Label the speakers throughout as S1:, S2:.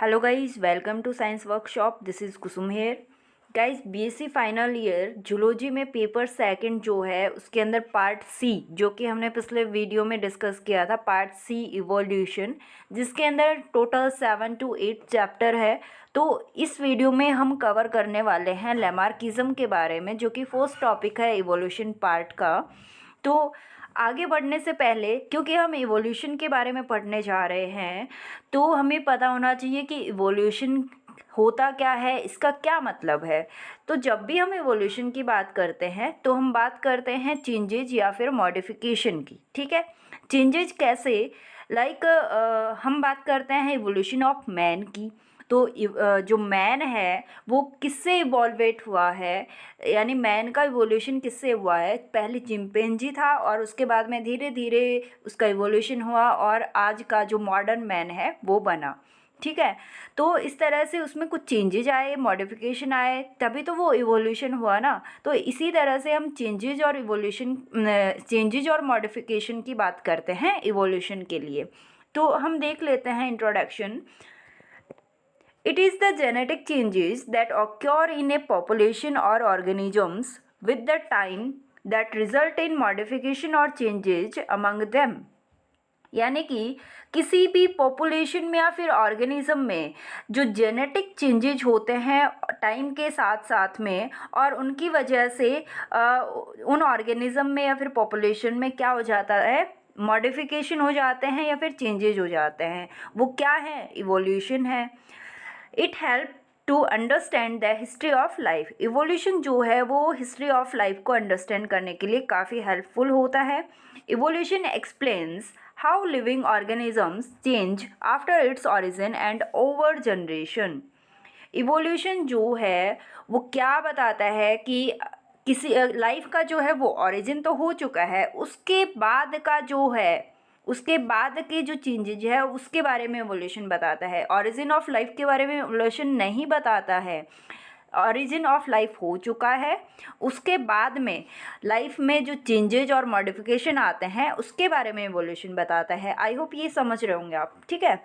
S1: Hello guys, welcome to science workshop. This is Kusum here. Guys, BSc final year zoology में paper second जो है उसके अंदर part सी, जो कि हमने पिछले वीडियो में डिस्कस किया था, पार्ट सी इवोल्यूशन, जिसके अंदर टोटल 7 to 8 चैप्टर है। तो इस वीडियो में हम कवर करने वाले हैं लैमार्किज्म के बारे में, जो कि फर्स्ट टॉपिक है इवोल्यूशन पार्ट का। तो आगे बढ़ने से पहले, क्योंकि हम इवोल्यूशन के बारे में पढ़ने जा रहे हैं, तो हमें पता होना चाहिए कि इवोल्यूशन होता क्या है, इसका क्या मतलब है। तो जब भी हम इवोल्यूशन की बात करते हैं तो हम बात करते हैं चेंजेज या फिर मॉडिफिकेशन की। ठीक है, चेंजेज कैसे, लाइक हम बात करते हैं इवोल्यूशन ऑफ मैन की। तो जो मैन है वो किससे इवॉल्वेट हुआ है, यानी मैन का इवोल्यूशन किससे हुआ है। पहले चिंपैंजी था और उसके बाद में धीरे धीरे उसका इवोल्यूशन हुआ और आज का जो मॉडर्न मैन है वो बना। ठीक है, तो इस तरह से उसमें कुछ चेंजेज आए, मॉडिफिकेशन आए, तभी तो वो इवोल्यूशन हुआ ना। तो इसी तरह से हम चेंजेज और मॉडिफिकेशन की बात करते हैं इवोल्यूशन के लिए। तो हम देख लेते हैं introduction. It is the genetic changes that occur in a population or organisms with the time that result in modification or changes among them। यानी कि किसी भी पॉपुलेशन में या फिर ऑर्गेनिज्म में जो जेनेटिक चेंजेज होते हैं टाइम के साथ साथ में, और उनकी वजह से उन ऑर्गेनिज्म में या फिर पॉपुलेशन में क्या हो जाता है, मॉडिफिकेशन हो जाते हैं या फिर चेंजेज हो जाते हैं। वो क्या है, इवोल्यूशन है। It help to understand the history of life. Evolution जो है वो हिस्ट्री ऑफ लाइफ को अंडरस्टैंड करने के लिए काफ़ी हेल्पफुल होता है। Evolution explains how living organisms change after its origin and over generation. Evolution जो है वो क्या बताता है कि किसी लाइफ का जो है वो ऑरिजिन तो हो चुका है, उसके बाद का जो है, उसके बाद के जो चेंजेज है उसके बारे में इवोल्यूशन बताता है। ऑरिजिन ऑफ लाइफ के बारे में इवोल्यूशन नहीं बताता है। ऑरिजिन ऑफ लाइफ हो चुका है, उसके बाद में लाइफ में जो चेंजेज और मॉडिफिकेशन आते हैं उसके बारे में इवोल्यूशन बताता है। आई होप ये समझ रहे होंगे आप। ठीक है,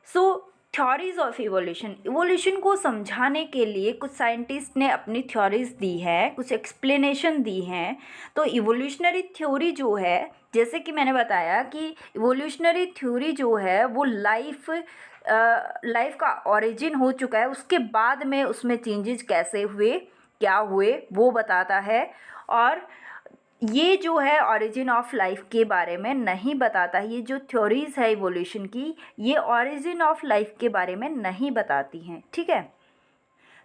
S1: सो थ्योरीज ऑफ इवोल्यूशन। इवोल्यूशन को समझाने के लिए कुछ साइंटिस्ट ने अपनी थ्योरीज दी हैं, कुछ एक्सप्लेनेशन दी हैं। तो इवोल्यूशनरी थ्योरी जो है, जैसे कि मैंने बताया कि इवोल्यूशनरी थ्योरी जो है वो लाइफ का ओरिजिन हो चुका है, उसके बाद में उसमें चेंजेस कैसे हुए, क्या हुए, वो बताता है। और ये जो है ओरिजिन ऑफ लाइफ के बारे में नहीं बताता। ये जो थ्योरीज है इवोल्यूशन की, ये ओरिजिन ऑफ लाइफ के बारे में नहीं बताती हैं। ठीक है,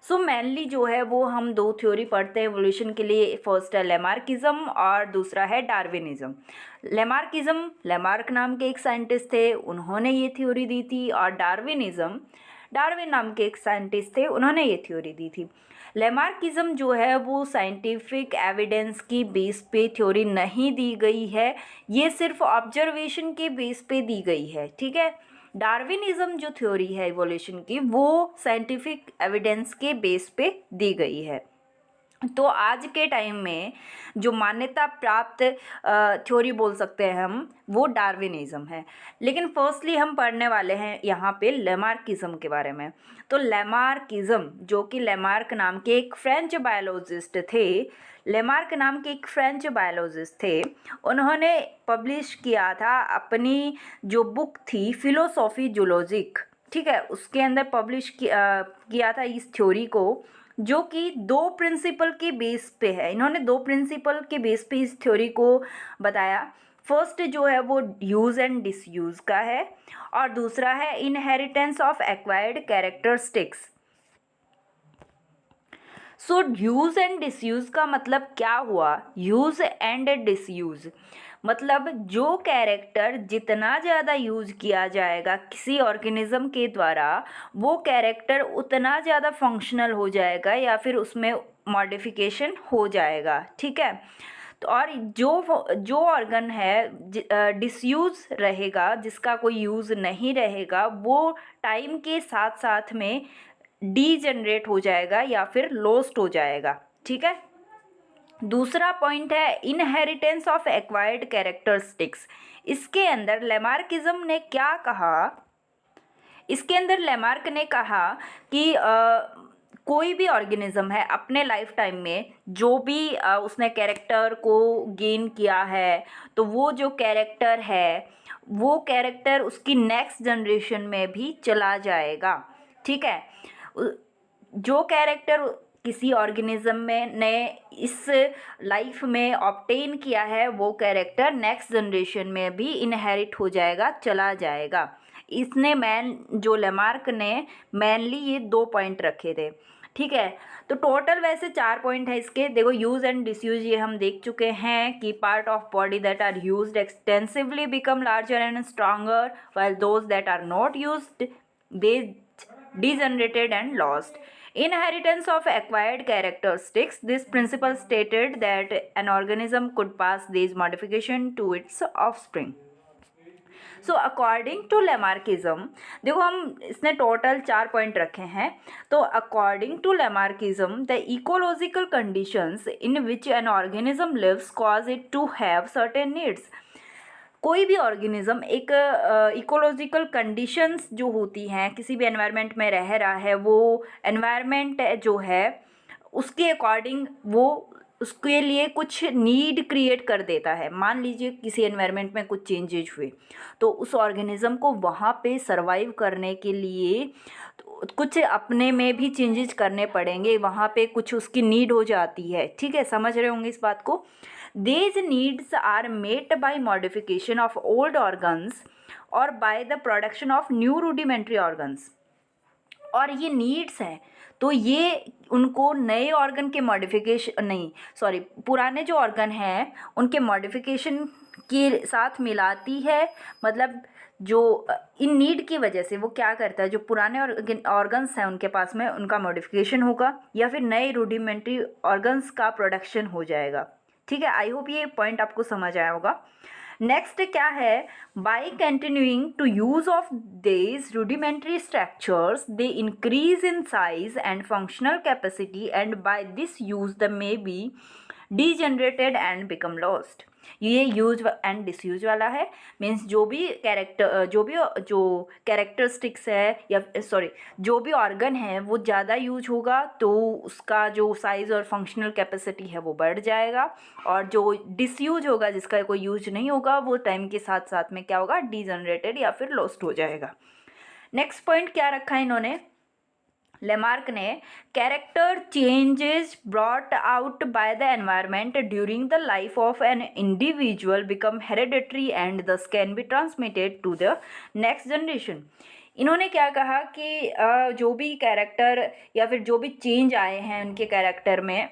S1: सो मेनली जो है वो हम दो थ्योरी पढ़ते हैं इवोल्यूशन के लिए। फर्स्ट है लेमार्किज्म और दूसरा है डार्विनिज्म। लेमार्किज्म, लेमार्क नाम के एक साइंटिस्ट थे, उन्होंने ये थ्योरी दी थी। और डार्विनिज्म, डार्विन नाम के एक साइंटिस्ट थे, उन्होंने ये थ्योरी दी थी। लेमार्किज्म जो है वो साइंटिफिक एविडेंस की बेस पे थ्योरी नहीं दी गई है, ये सिर्फ ऑब्जर्वेशन के बेस पे दी गई है। ठीक है, डार्विनिज्म जो थ्योरी है इवोल्यूशन की, वो साइंटिफिक एविडेंस के बेस पे दी गई है। तो आज के टाइम में जो मान्यता प्राप्त थ्योरी बोल सकते हैं हम, वो डार्विनिज्म है। लेकिन फर्स्टली हम पढ़ने वाले हैं यहाँ पे लेमार्किज्म के बारे में। तो लेमार्किज्म, जो कि लेमार्क नाम के एक फ्रेंच बायोलॉजिस्ट थे, लेमार्क नाम के एक फ्रेंच बायोलॉजिस्ट थे, उन्होंने पब्लिश किया था अपनी जो बुक थी फिलोसॉफी जूलॉजिक। ठीक है, उसके अंदर पब्लिश किया था इस थ्योरी को, जो कि दो प्रिंसिपल के बेस पे है। इन्होंने दो प्रिंसिपल के बेस पे इस थ्योरी को बताया। फर्स्ट जो है वो यूज़ एंड डिसयूज़ का है, और दूसरा है inheritance of acquired characteristics. So use and disuse का मतलब क्या हुआ? यूज़ एंड डिसयूज़ मतलब जो कैरेक्टर जितना ज़्यादा यूज़ किया जाएगा किसी ऑर्गेनिज्म के द्वारा, वो कैरेक्टर उतना ज़्यादा फंक्शनल हो जाएगा या फिर उसमें मॉडिफिकेशन हो जाएगा। ठीक है, तो और जो ऑर्गन है डिसयूज़ रहेगा, जिसका कोई यूज़ नहीं रहेगा, वो टाइम के साथ साथ में डीजनरेट हो जाएगा या फिर लॉस्ट हो जाएगा। ठीक है, दूसरा पॉइंट है इनहेरिटेंस ऑफ एक्वायर्ड कैरेक्टरिस्टिक्स। इसके अंदर लेमार्किज्म ने क्या कहा, इसके अंदर लेमार्क ने कहा कि कोई भी ऑर्गेनिज्म है अपने लाइफ टाइम में जो भी उसने कैरेक्टर को गेन किया है, तो वो जो कैरेक्टर है वो कैरेक्टर उसकी नेक्स्ट जनरेशन में भी चला जाएगा। ठीक है, जो कैरेक्टर किसी ऑर्गेनिज्म में ने इस लाइफ में ऑब्टेन किया है वो कैरेक्टर नेक्स्ट जनरेशन में भी इनहेरिट हो जाएगा, चला जाएगा। इसने जो लेमार्क ने मेनली ये 2 पॉइंट रखे थे। ठीक है, तो टोटल वैसे 4 पॉइंट है इसके। देखो, यूज़ एंड डिसयूज ये हम देख चुके हैं कि part of body that are used extensively become larger and stronger while those that are not used they degenerated and lost. Inheritance of acquired characteristics. This principle stated that an organism could pass these modifications to its offspring. सो according to Lamarckism, देखो हम इसने total 4 point रखे हैं। तो according to Lamarckism the ecological conditions in which an organism lives cause it to have certain needs. कोई भी organism एक इकोलॉजिकल कंडीशंस जो होती हैं, किसी भी एनवायरनमेंट में रह रहा है, वो एनवायरनमेंट जो है उसके अकॉर्डिंग वो उसके लिए कुछ नीड क्रिएट कर देता है। मान लीजिए किसी एनवायरनमेंट में कुछ चेंजेज हुए, तो उस ऑर्गेनिज्म को वहाँ पे सरवाइव करने के लिए कुछ अपने में भी चेंजेस करने पड़ेंगे, वहाँ पे कुछ उसकी नीड हो जाती है। ठीक है, समझ रहे होंगे इस बात को। These needs are met by modification of old organs or by the production of new rudimentary organs. और ये नीड्स हैं, तो ये उनको नए ऑर्गन के मॉडिफिकेशन नहीं, सॉरी, पुराने जो ऑर्गन हैं उनके मॉडिफिकेशन के साथ मिलाती है। मतलब जो इन नीड की वजह से वो क्या करता है, जो पुराने ऑर्गन्स हैं उनके पास में उनका मॉडिफिकेशन होगा या फिर नए रूडिमेंट्री ऑर्गन्स का प्रोडक्शन हो जाएगा। ठीक है, आई होप ये पॉइंट आपको समझ आया होगा। नेक्स्ट क्या है, by continuing to use of this rudimentary structures they increase in size and functional capacity and by this use they may be degenerated and become lost. ये यूज एंड डिसयूज वाला है। Means जो भी characteristics है या sorry जो भी organ है वो ज़्यादा यूज होगा तो उसका जो साइज़ और फंक्शनल कैपेसिटी है वो बढ़ जाएगा, और जो डिसयूज होगा जिसका कोई यूज नहीं होगा वो टाइम के साथ साथ में क्या होगा, डीजनरेटेड या फिर लॉस्ट हो जाएगा। नेक्स्ट पॉइंट क्या रखा है इन्होंने, लेमार्क ने, character changes brought out by the environment during the life of an individual become hereditary and thus can be transmitted to the next generation. इन्होंने क्या कहा कि जो भी कैरेक्टर या फिर जो भी चेंज आए हैं उनके कैरेक्टर में,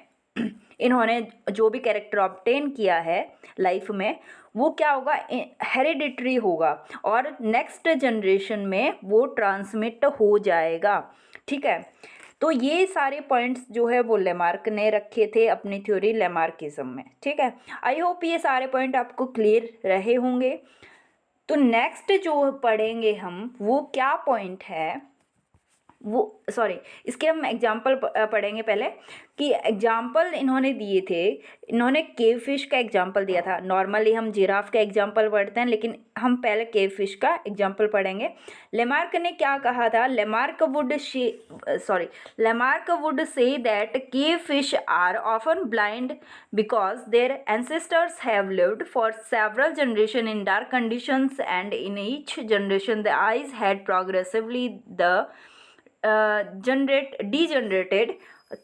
S1: इन्होंने जो भी कैरेक्टर ऑब्टेन किया है लाइफ में वो क्या होगा, हेरिडिटरी होगा और नेक्स्ट जनरेशन में वो ट्रांसमिट हो जाएगा। ठीक है, तो ये सारे पॉइंट्स जो है वो लेमार्क ने रखे थे अपनी थ्योरी लेमार्किज्म में। ठीक है, आई होप ये सारे पॉइंट आपको क्लियर रहे होंगे। तो नेक्स्ट जो पढ़ेंगे हम वो क्या पॉइंट है, वो सॉरी इसके हम एग्जाम्पल पढ़ेंगे पहले कि एग्जाम्पल इन्होंने दिए थे। इन्होंने केव फिश का एग्जाम्पल दिया था। नॉर्मली हम जिराफ का एग्जाम्पल पढ़ते हैं लेकिन हम पहले केव फिश का एग्जाम्पल पढ़ेंगे। लेमार्क ने क्या कहा था, Lamarck would say that cave fish are often blind because their ancestors have lived for several generation in dark conditions and in each generation the eyes had progressively degenerated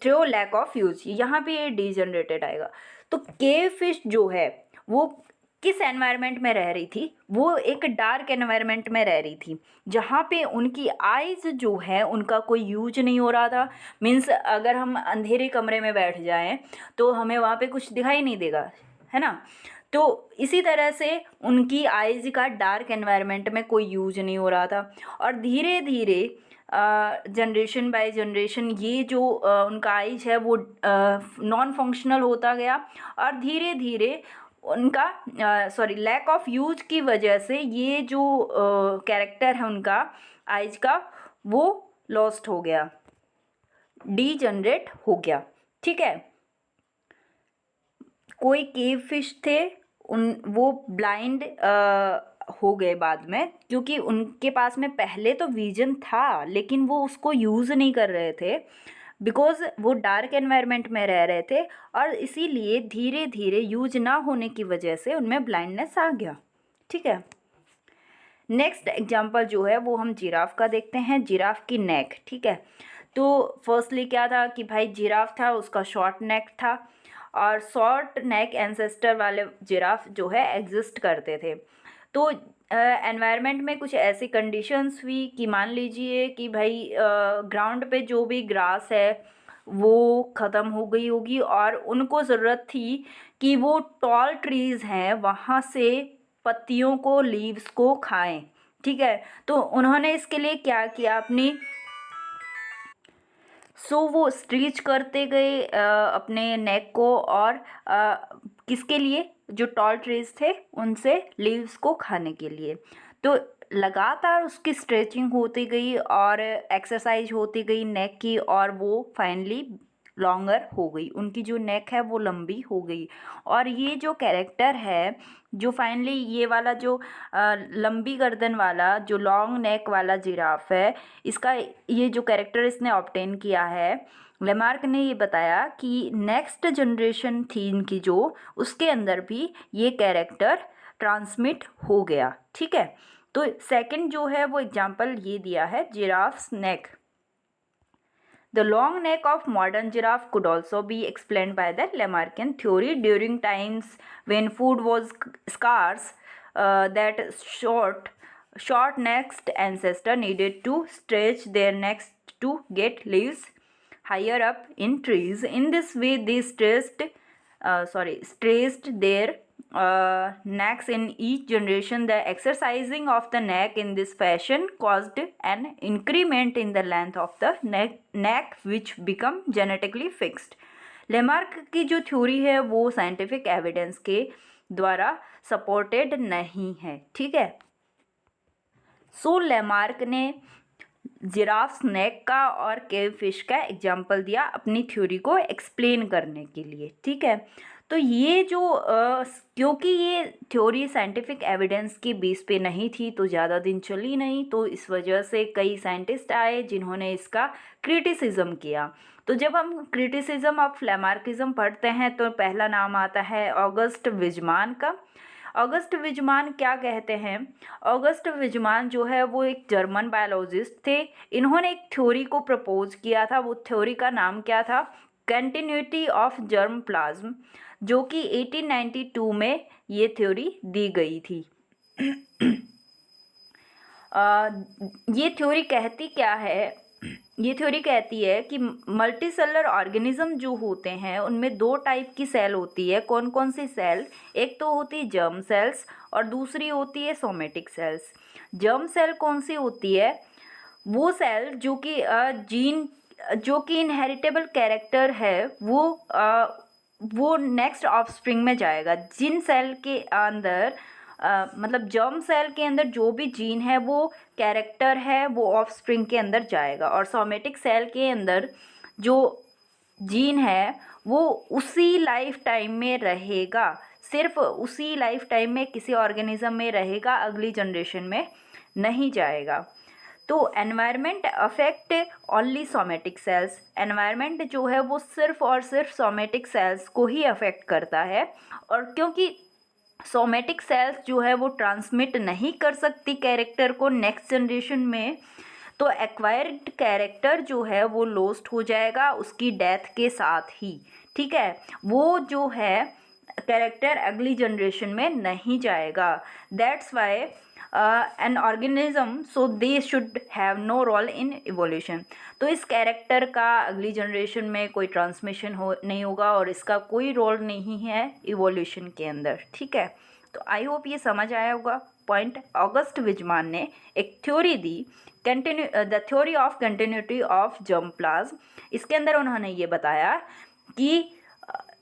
S1: through lack of use. यहाँ पे ये degenerated आएगा। तो केव fish जो है वो किस environment में रह रही थी, वो एक डार्क एनवायरनमेंट में रह रही थी जहाँ पे उनकी आइज़ जो है उनका कोई यूज नहीं हो रहा था। मीन्स अगर हम अंधेरे कमरे में बैठ जाएं तो हमें वहाँ पे कुछ दिखाई नहीं देगा, है ना। तो इसी तरह से उनकी आइज़ का डार्क एनवायरनमेंट में कोई यूज नहीं हो रहा था और धीरे धीरे जनरेशन बाय जनरेशन ये जो उनका आइज है वो नॉन फंक्शनल होता गया और धीरे धीरे उनका लैक ऑफ यूज की वजह से ये जो कैरेक्टर है उनका आइज का वो लॉस्ट हो गया, डीजनरेट हो गया। ठीक है, कोई केव फिश थे वो ब्लाइंड हो गए बाद में, क्योंकि उनके पास में पहले तो विजन था लेकिन वो उसको यूज़ नहीं कर रहे थे, बिकॉज वो डार्क एनवायरनमेंट में रह रहे थे, और इसीलिए धीरे धीरे यूज ना होने की वजह से उनमें ब्लाइंडनेस आ गया। ठीक है, नेक्स्ट एग्जाम्पल जो है वो हम जिराफ का देखते हैं, जिराफ की नेक। ठीक है, तो फर्स्टली क्या था कि भाई जिराफ था, उसका शॉर्ट नेक था, और शॉर्ट नेक एंसेस्टर वाले जिराफ जो है एग्जिस्ट करते थे। तो एनवायरनमेंट में कुछ ऐसी कंडीशंस हुई कि मान लीजिए कि भाई ग्राउंड पे जो भी ग्रास है वो ख़त्म हो गई होगी, और उनको ज़रूरत थी कि वो टॉल ट्रीज़ हैं वहाँ से पत्तियों को, लीव्स को खाएं। ठीक है, तो उन्होंने इसके लिए क्या किया, अपनी वो स्ट्रीच करते गए अपने नेक को, और किसके लिए, जो टॉल ट्रीज थे उनसे लीव्स को खाने के लिए। तो लगातार उसकी स्ट्रेचिंग होती गई और एक्सरसाइज होती गई नेक की, और वो फाइनली लॉन्गर हो गई, उनकी जो नेक है वो लंबी हो गई। और ये जो कैरेक्टर है, जो फाइनली ये वाला जो लंबी गर्दन वाला जो लॉन्ग नेक वाला जिराफ है, इसका ये जो कैरेक्टर इसने ऑब्टेन किया है, लेमार्क ने ये बताया कि नेक्स्ट जनरेशन थी इनकी जो, उसके अंदर भी ये कैरेक्टर ट्रांसमिट हो गया। ठीक है, तो सेकंड जो है वो एग्जांपल ये दिया है, giraffes neck. The long neck of modern giraffe could also be explained by the Lamarckian theory. During times when food was scarce, that short-necked ancestor needed to stretch their necks to get leaves higher up in trees. In this way, they stretched their necks in each generation. The exercising of the neck in this fashion caused an increment in the length of the neck which become genetically fixed. Lamarck की जो theory है वो scientific evidence के द्वारा supported नहीं है। ठीक है, सो लेमार्क ने जिराफ स्नैक का और केव फिश का एग्जाम्पल दिया अपनी थ्योरी को एक्सप्लेन करने के लिए। ठीक है, तो ये जो क्योंकि ये थ्योरी साइंटिफिक एविडेंस की बेस पे नहीं थी तो ज़्यादा दिन चली नहीं, तो इस वजह से कई साइंटिस्ट आए जिन्होंने इसका क्रिटिसिज्म किया। तो जब हम क्रिटिसिज्म ऑफ लेमार्किज्म पढ़ते हैं तो पहला नाम आता है ऑगस्ट विजमान का। ऑगस्ट विजमान क्या कहते हैं, ऑगस्ट विजमान जो है वो एक जर्मन बायोलॉजिस्ट थे। इन्होंने एक थ्योरी को प्रपोज किया था, वो थ्योरी का नाम क्या था, कंटिन्यूटी ऑफ जर्म प्लाज्म, जो कि 1892 में ये थ्योरी दी गई थी। ये थ्योरी कहती क्या है, ये थ्योरी कहती है कि मल्टीसेलर ऑर्गेनिज्म जो होते हैं उनमें दो टाइप की सेल होती है। कौन कौन सी सेल, एक तो होती है जर्म सेल्स और दूसरी होती है सोमेटिक सेल्स। जर्म सेल कौन सी होती है, वो सेल जो कि जीन जो कि इनहेरिटेबल कैरेक्टर है वो नेक्स्ट ऑफस्प्रिंग में जाएगा। जिन सेल के अंदर मतलब जर्म सेल के अंदर जो भी जीन है वो कैरेक्टर है वो ऑफस्प्रिंग के अंदर जाएगा, और सोमेटिक सेल के अंदर जो जीन है वो उसी लाइफ टाइम में रहेगा, सिर्फ उसी लाइफ टाइम में किसी ऑर्गेनिज्म में रहेगा, अगली जनरेशन में नहीं जाएगा। तो environment affect only somatic cells, environment जो है वो सिर्फ और सिर्फ सोमेटिक सेल्स को ही अफेक्ट करता है। और क्योंकि सोमेटिक सेल्स जो है वो ट्रांसमिट नहीं कर सकती कैरेक्टर को नेक्स्ट जनरेशन में, तो एक्वायर्ड कैरेक्टर जो है वो लॉस्ट हो जाएगा उसकी डेथ के साथ ही। ठीक है, वो जो है कैरेक्टर अगली जनरेशन में नहीं जाएगा। That's why an organism so they should have no role in evolution. तो इस कैरेक्टर का अगली जनरेशन में कोई ट्रांसमिशन नहीं होगा और इसका कोई रोल नहीं है इवोल्यूशन के अंदर। ठीक है, तो आई होप ये समझ आया होगा पॉइंट। ऑगस्ट विजमान ने एक theory the, the theory of continuity of germ plasm. इसके अंदर उन्होंने ये बताया कि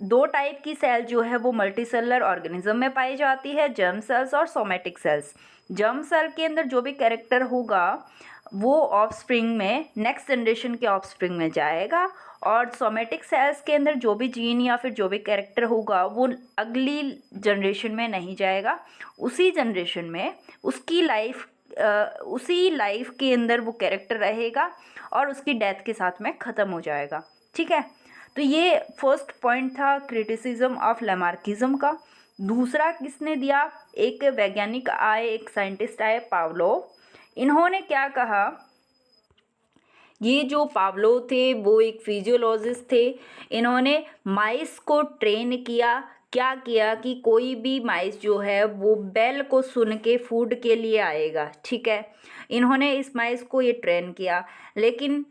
S1: दो टाइप की सेल जो है वो मल्टीसेलर ऑर्गेनिज्म में पाई जाती है, जर्म सेल्स और सोमेटिक सेल्स। जर्म सेल के अंदर जो भी कैरेक्टर होगा वो ऑफस्प्रिंग में नेक्स्ट जनरेशन के ऑफस्प्रिंग में जाएगा, और सोमेटिक सेल्स के अंदर जो भी जीन या फिर जो भी कैरेक्टर होगा वो अगली जनरेशन में नहीं जाएगा, उसी जनरेशन में उसी लाइफ के अंदर वो कैरेक्टर रहेगा और उसकी डेथ के साथ में ख़त्म हो जाएगा। ठीक है, तो ये फर्स्ट पॉइंट था क्रिटिसिज्म ऑफ लैमार्किज्म का। दूसरा किसने दिया, एक वैज्ञानिक आए, एक साइंटिस्ट आए, पावलोव। इन्होंने क्या कहा, ये जो पावलोव थे वो एक फिजियोलॉजिस्ट थे। इन्होंने माइस को ट्रेन किया, क्या किया कि कोई भी माइस जो है वो बेल को सुन के फूड के लिए आएगा। ठीक है, इन्होंने इस माइस को ये ट्रेन किया, लेकिन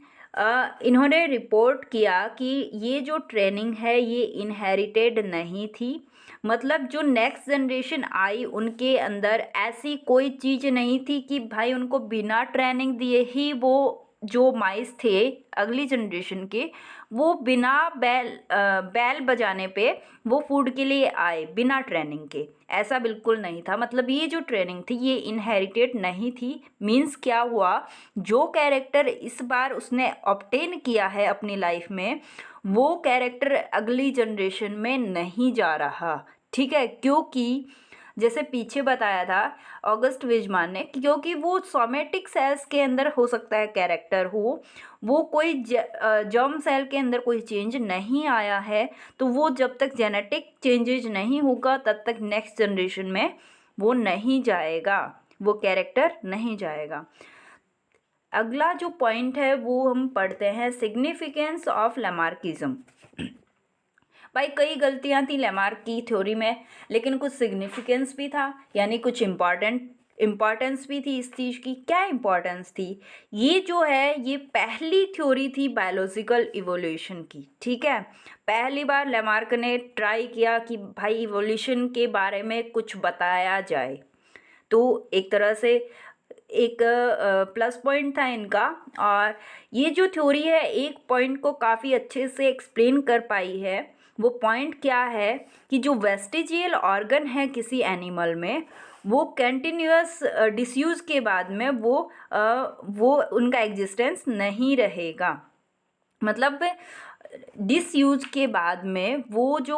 S1: इन्होंने रिपोर्ट किया कि ये जो ट्रेनिंग है ये इनहेरिटेड नहीं थी। मतलब जो नेक्स्ट जनरेशन आई उनके अंदर ऐसी कोई चीज़ नहीं थी कि भाई उनको बिना ट्रेनिंग दिए ही वो जो माइस थे अगली जनरेशन के, वो बिना बैल बजाने पे वो फूड के लिए आए बिना ट्रेनिंग के, ऐसा बिल्कुल नहीं था। मतलब ये जो ट्रेनिंग थी ये इनहेरिटेड नहीं थी। मीन्स क्या हुआ, जो कैरेक्टर इस बार उसने ऑब्टेन किया है अपनी लाइफ में, वो कैरेक्टर अगली जनरेशन में नहीं जा रहा। ठीक है, क्योंकि जैसे पीछे बताया था ऑगस्ट विजमान ने, क्योंकि वो सोमेटिक सेल्स के अंदर हो सकता है कैरेक्टर हो, वो कोई जर्म सेल के अंदर कोई चेंज नहीं आया है, तो वो जब तक जेनेटिक चेंजेज नहीं होगा तब तक नेक्स्ट जनरेशन में वो नहीं जाएगा, वो कैरेक्टर नहीं जाएगा। अगला जो पॉइंट है वो हम पढ़ते हैं, सिग्निफिकेंस ऑफ लैमार्किज्म। भाई कई गलतियां थी लैमार्क की थ्योरी में, लेकिन कुछ सिग्निफिकेंस भी था, यानी कुछ इम्पॉर्टेंस भी थी इस चीज़ की। क्या इम्पॉर्टेंस थी, ये जो है ये पहली थ्योरी थी बायोलॉजिकल इवोल्यूशन की। ठीक है, पहली बार लैमार्क ने ट्राई किया कि भाई इवोल्यूशन के बारे में कुछ बताया जाए, तो एक तरह से एक प्लस पॉइंट था इनका। और ये जो थ्योरी है एक पॉइंट को काफ़ी अच्छे से एक्सप्लेन कर पाई है। वो पॉइंट क्या है कि जो वेस्टिजियल ऑर्गन है किसी एनिमल में, वो कंटिन्यूअस डिसयूज़ के बाद में वो उनका एग्जिस्टेंस नहीं रहेगा। मतलब डिसयूज के बाद में वो जो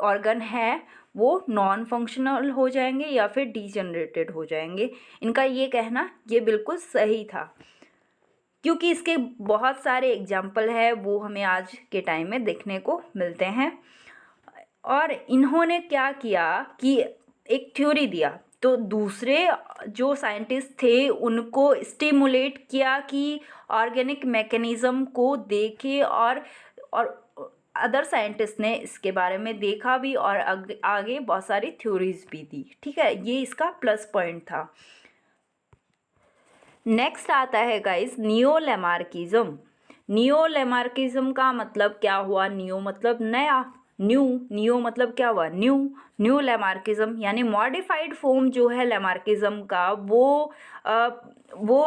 S1: ऑर्गन है वो नॉन फंक्शनल हो जाएंगे या फिर डीजनरेटेड हो जाएंगे। इनका ये कहना ये बिल्कुल सही था, क्योंकि इसके बहुत सारे एग्जाम्पल है वो हमें आज के टाइम में देखने को मिलते हैं। और इन्होंने क्या किया कि एक थ्योरी दिया, तो दूसरे जो साइंटिस्ट थे उनको स्टिमुलेट किया कि ऑर्गेनिक मैकेनिज़्म को देखे, और अदर साइंटिस्ट ने इसके बारे में देखा भी और आगे बहुत सारी थ्योरीज भी दी। ठीक है, ये इसका प्लस पॉइंट था। नेक्स्ट आता है guys neo Lamarckism. Neo Lamarckism का मतलब क्या हुआ, नियो मतलब नया, नियो मतलब क्या हुआ, न्यू लैमार्किज्म यानी मॉडिफाइड फॉर्म जो है लैमार्किज्म का वो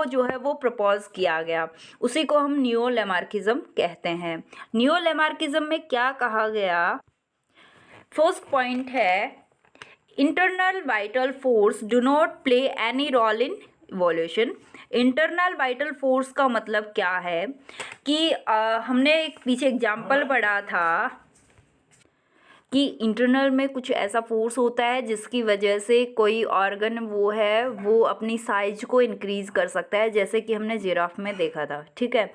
S1: जो है वो प्रपोज किया गया, उसी को हम नियो लैमार्किज्म कहते हैं। नियो लैमार्किज्म में क्या कहा गया, फर्स्ट पॉइंट है internal vital force do not play any role in evolution. Internal vital force का मतलब क्या है कि हमने एक पीछे एग्जाम्पल पढ़ा था कि इंटरनल में कुछ ऐसा फोर्स होता है जिसकी वजह से कोई ऑर्गन वो है वो अपनी साइज को इंक्रीज़ कर सकता है, जैसे कि हमने जिराफ में देखा था। ठीक है,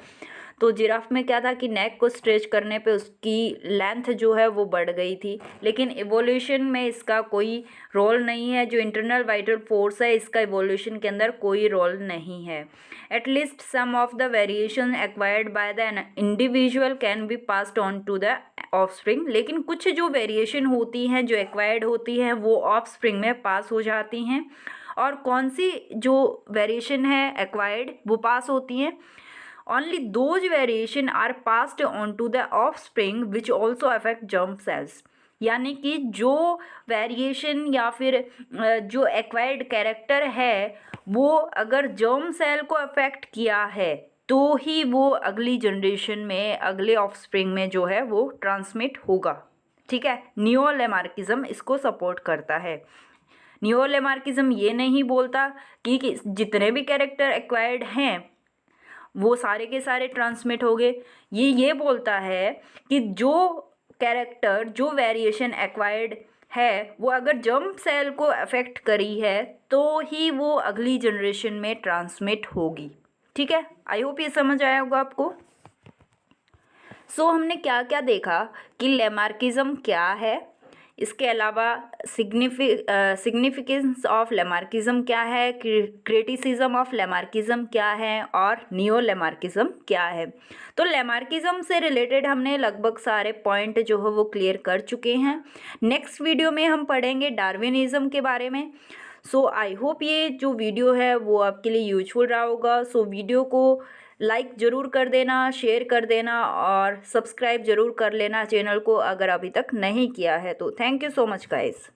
S1: तो जिराफ में क्या था कि नेक को स्ट्रेच करने पे उसकी लेंथ जो है वो बढ़ गई थी, लेकिन इवोल्यूशन में इसका कोई रोल नहीं है। जो इंटरनल वाइटल फोर्स है इसका इवोल्यूशन के अंदर कोई रोल नहीं है। At least some of the variation acquired by the individual can be passed on to the offspring. लेकिन कुछ जो वेरिएशन होती हैं जो एक्वायर्ड होती हैं वो ऑफस्प्रिंग में पास हो जाती हैं। और कौन सी जो वेरिएशन है एक्वायर्ड वो पास होती हैं, only those variation are passed on to the offspring which also affect germ cells। यानी कि जो वेरिएशन या फिर जो एक्वायर्ड कैरेक्टर है वो अगर जर्म सेल को अफेक्ट किया है तो ही वो अगली जनरेशन में अगले ऑफस्प्रिंग में जो है वो ट्रांसमिट होगा। ठीक है, नियो लैमार्किज्म इसको सपोर्ट करता है। नियो लेमार्किज्म ये नहीं बोलता कि जितने भी कैरेक्टर एक्वायर्ड हैं वो सारे के सारे ट्रांसमिट हो गए। ये बोलता है कि जो कैरेक्टर जो वेरिएशन एक्वायर्ड है वो अगर जर्म सेल को अफेक्ट करी है तो ही वो अगली जनरेशन में ट्रांसमिट होगी। ठीक है, आई होप ये समझ आया होगा आपको। हमने क्या क्या देखा कि लेमार्किज्म क्या है, इसके अलावा सिग्निफिकेंस ऑफ लेमार्किज्म क्या है, क्रिटिसिज्म ऑफ लेमार्किज्म क्या है और नियो लेमार्किज्म क्या है। तो लेमार्किज्म से रिलेटेड हमने लगभग सारे पॉइंट जो है वो क्लियर कर चुके हैं। नेक्स्ट वीडियो में हम पढ़ेंगे डार्विनिज्म के बारे में। आई होप ये जो वीडियो है वो आपके लिए यूजफुल रहा होगा। वीडियो को लाइक ज़रूर कर देना, शेयर कर देना और सब्सक्राइब ज़रूर कर लेना चैनल को अगर अभी तक नहीं किया है तो। Thank you so much guys.